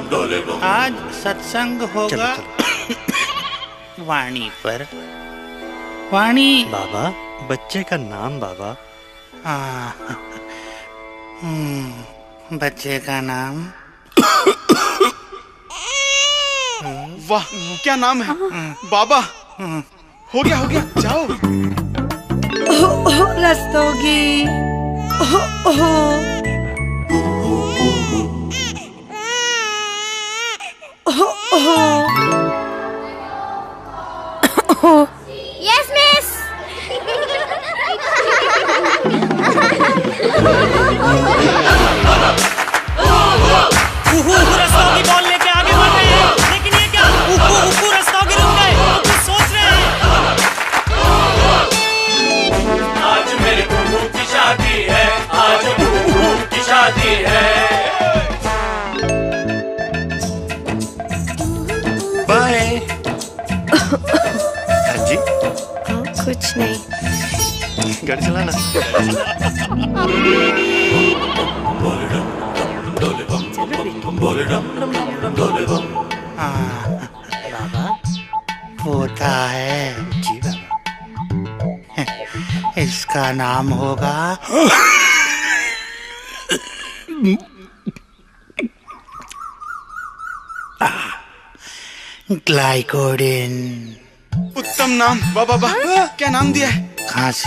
आज सत्संग होगा वाणी पर। वाणी बाबा, बच्चे का नाम बाबा। बच्चे का नाम। वाह, क्या नाम है बाबा। हो गया जाओ। Rastogi. Yes miss. Rastogi ball लेके आगे बढ़ रहे हैं, लेकिन ये क्या रस्तोगी रुक गए। कुछ सोच रहे हैं। आज मेरे बूबू की शादी है, आज बूबू की शादी है। बाय। हाँ जी, कुछ नहीं। गाड़ी चलाना। बाबा होता है जी बाबा। इसका नाम होगा ग्लाइकोडिन। उत्तम नाम वाह वाह वाह। क्या नाम दिया है? खांसी